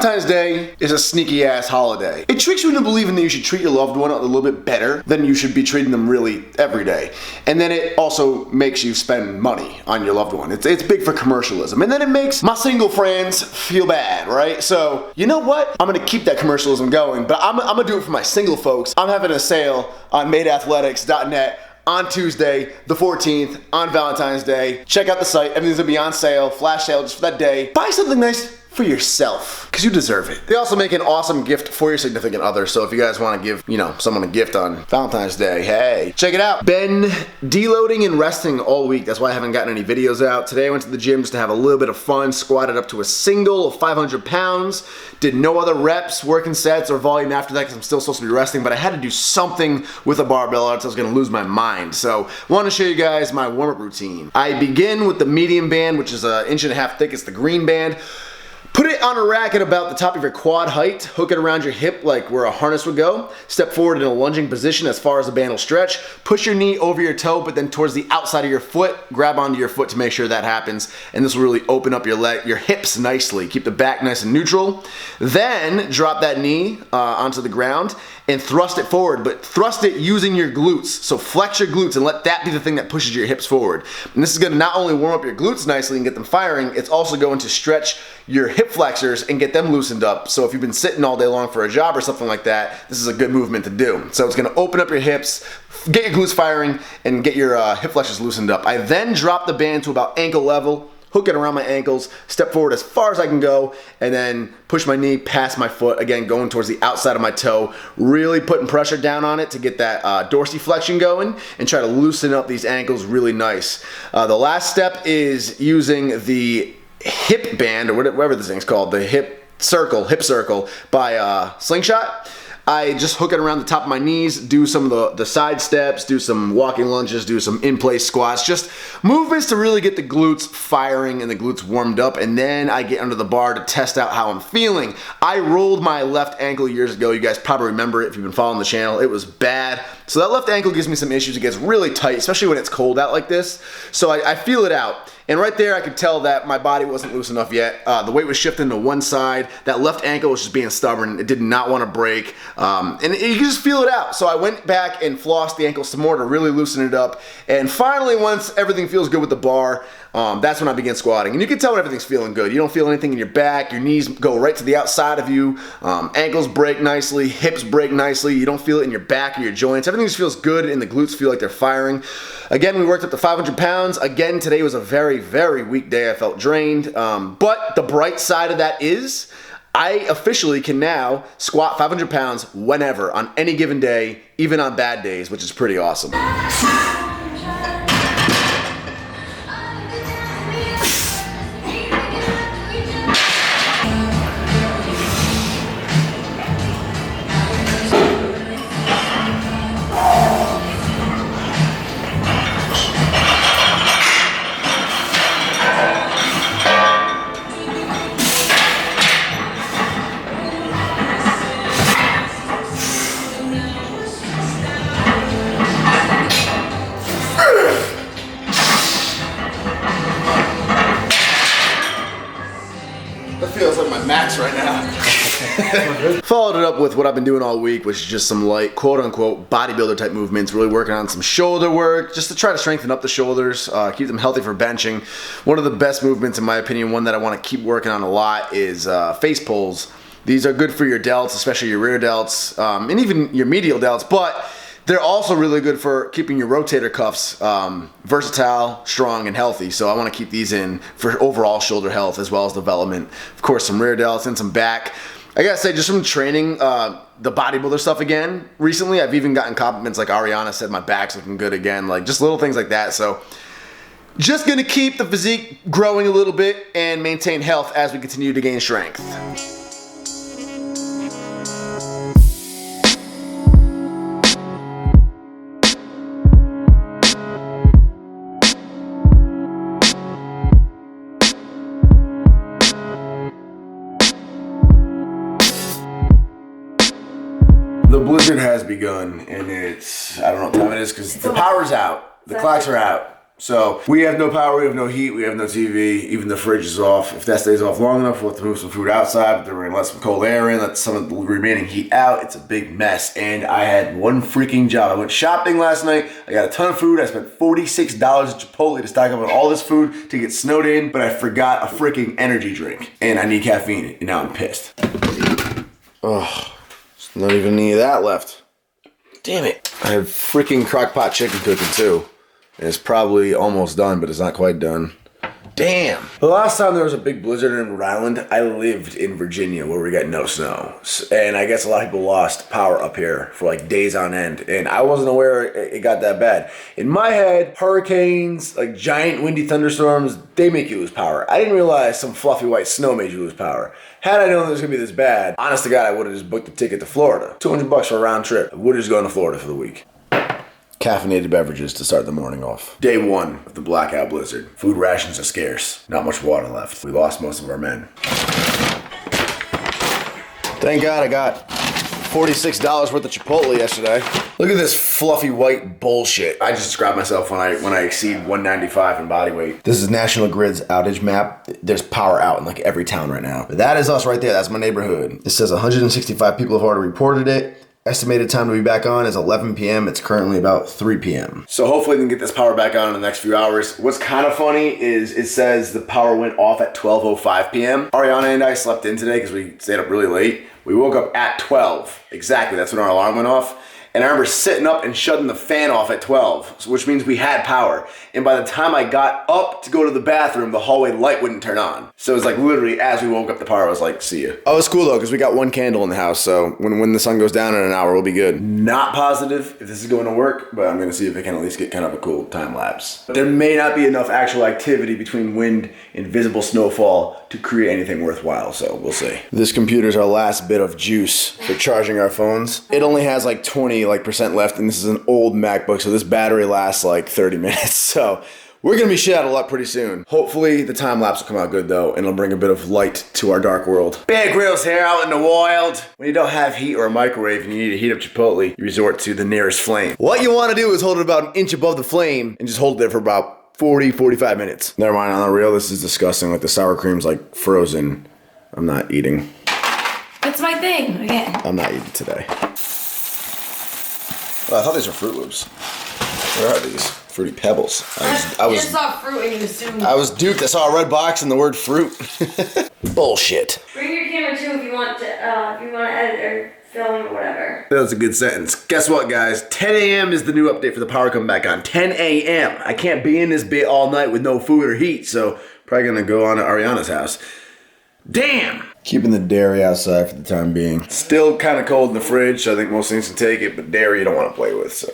Valentine's Day is a sneaky ass holiday. It tricks you into believing that you should treat your loved one a little bit better than you should be treating them really every day. And then it also makes you spend money on your loved one. It's big for commercialism. And then it makes my single friends feel bad, right? So, you know what? I'm gonna keep that commercialism going, but I'm gonna do it for my single folks. I'm having a sale on madeathletics.net on Tuesday, the 14th, on Valentine's Day. Check out the site. Everything's gonna be on sale, flash sale just for that day. Buy something nice for yourself, because you deserve it. They also make an awesome gift for your significant other, so if you guys want to give, someone a gift on Valentine's Day, hey, check it out. Been deloading and resting all week. That's why I haven't gotten any videos out. Today I went to the gym just to have a little bit of fun, squatted up to a single of 500 pounds, did no other reps, working sets, or volume after that because I'm still supposed to be resting, but I had to do something with a barbell or else I was going to lose my mind. So I want to show you guys my warm-up routine. I begin with the medium band, which is 1.5 inches thick. It's the green band. Put it on a rack at about the top of your quad height. Hook it around your hip like where a harness would go. Step forward in a lunging position as far as the band will stretch. Push your knee over your toe, but then towards the outside of your foot. Grab onto your foot to make sure that happens. And this will really open up your hips nicely. Keep the back nice and neutral. Then drop that knee onto the ground and thrust it forward, but thrust it using your glutes. So flex your glutes and let that be the thing that pushes your hips forward. And this is gonna not only warm up your glutes nicely and get them firing, it's also going to stretch your hip flexors and get them loosened up. So if you've been sitting all day long for a job or something like that, this is a good movement to do. So it's gonna open up your hips, get your glutes firing, and get your hip flexors loosened up. I then drop the band to about ankle level, hook it around my ankles, step forward as far as I can go, and then push my knee past my foot, again going towards the outside of my toe, really putting pressure down on it to get that dorsiflexion going and try to loosen up these ankles really nice. The last step is using the hip band, or whatever this thing's called, the hip circle by Slingshot. I just hook it around the top of my knees, do some of the side steps, do some walking lunges, do some in-place squats, just movements to really get the glutes firing and the glutes warmed up, and then I get under the bar to test out how I'm feeling. I rolled my left ankle years ago. You guys probably remember it if you've been following the channel. It was bad. So that left ankle gives me some issues. It gets really tight, especially when it's cold out like this. So I feel it out. And right there I could tell that my body wasn't loose enough yet. The weight was shifting to one side. That left ankle was just being stubborn. It did not want to break. And you can just feel it out. So I went back and flossed the ankle some more to really loosen it up. And finally, once everything feels good with the bar, that's when I begin squatting. And you can tell when everything's feeling good. You don't feel anything in your back. Your knees go right to the outside of you. Ankles break nicely. Hips break nicely. You don't feel it in your back or your joints. Everything just feels good and the glutes feel like they're firing. Again, we worked up to 500 pounds. Again, today was a very, very weak day. I felt drained. But the bright side of that is I officially can now squat 500 pounds whenever, on any given day, even on bad days, which is pretty awesome. Feels like my max right now. Followed it up with what I've been doing all week, which is just some light, quote-unquote, bodybuilder type movements, really working on some shoulder work, just to try to strengthen up the shoulders, keep them healthy for benching. One of the best movements, in my opinion, one that I want to keep working on a lot, is face pulls. These are good for your delts, especially your rear delts, and even your medial delts, but they're also really good for keeping your rotator cuffs versatile, strong, and healthy. So I want to keep these in for overall shoulder health as well as development. Of course, some rear delts and some back. I gotta say, just from training the bodybuilder stuff again recently, I've even gotten compliments like Ariana said my back's looking good again, like just little things like that. So just gonna keep the physique growing a little bit and maintain health as we continue to gain strength. The blizzard has begun, and it's, I don't know what time it is because the power's out, the clocks are out. So we have no power, we have no heat, we have no TV, even the fridge is off. If that stays off long enough, we'll have to move some food outside, but then we're gonna let some cold air in, let some of the remaining heat out. It's a big mess, and I had one freaking job. I went shopping last night, I got a ton of food, I spent $46 at Chipotle to stock up on all this food to get snowed in, but I forgot a freaking energy drink, and I need caffeine, and now I'm pissed. Oh, there's not even any of that left. Damn it. I have freaking crock-pot chicken cooking too. And it's probably almost done, but it's not quite done. Damn. The last time there was a big blizzard in Rhode Island, I lived in Virginia where we got no snow. And I guess a lot of people lost power up here for like days on end. And I wasn't aware it got that bad. In my head, hurricanes, like giant windy thunderstorms, they make you lose power. I didn't realize some fluffy white snow made you lose power. Had I known it was gonna be this bad, honest to God, I would have just booked a ticket to Florida. $200 for a round trip. I would have just gone to Florida for the week. Caffeinated beverages to start the morning off. Day one of the blackout blizzard. Food rations are scarce. Not much water left. We lost most of our men. Thank God I got $46 worth of Chipotle yesterday. Look at this fluffy white bullshit. I just describe myself when I exceed 195 in body weight. This is National Grid's outage map. There's power out in like every town right now. But that is us right there. That's my neighborhood. It says 165 people have already reported it. Estimated time to be back on is 11 p.m. It's currently about 3 p.m. So hopefully we can get this power back on in the next few hours. What's kind of funny is it says the power went off at 12:05 p.m. Ariana and I slept in today because we stayed up really late. We woke up at 12. Exactly, that's when our alarm went off. And I remember sitting up and shutting the fan off at 12, which means we had power. And by the time I got up to go to the bathroom, the hallway light wouldn't turn on. So it was like literally as we woke up, the power was like, see ya. Oh, it's cool though, because we got one candle in the house. So when the sun goes down in an hour, we'll be good. Not positive if this is going to work, but I'm going to see if I can at least get kind of a cool time lapse. There may not be enough actual activity between wind and visible snowfall to create anything worthwhile, so we'll see. This computer's our last bit of juice for charging our phones. It only has like 20% left, and this is an old MacBook, so this battery lasts like 30 minutes. So we're gonna be shit out of luck pretty soon. Hopefully the time lapse will come out good though, and it'll bring a bit of light to our dark world. Bear Grylls here out in the wild. When you don't have heat or a microwave and you need to heat up Chipotle, you resort to the nearest flame. What you wanna do is hold it about an inch above the flame and just hold it there for about 45 minutes. Never mind, on the real, this is disgusting. Like the sour cream's like frozen. I'm not eating. That's my thing, again. I'm not eating today. Oh, I thought these were Fruit Loops. Where are these? Fruity Pebbles. You just saw fruit and you assumed. I was duped. I saw a red box and the word fruit. Bullshit. Bring your camera too if you want to edit or film or whatever. That was a good sentence. Guess what, guys? 10 a.m. is the new update for the power coming back on. 10 a.m. I can't be in this bit all night with no food or heat, so probably gonna go on to Ariana's house. Damn! Keeping the dairy outside for the time being. Still kind of cold in the fridge, so I think most things can take it, but dairy you don't want to play with, so.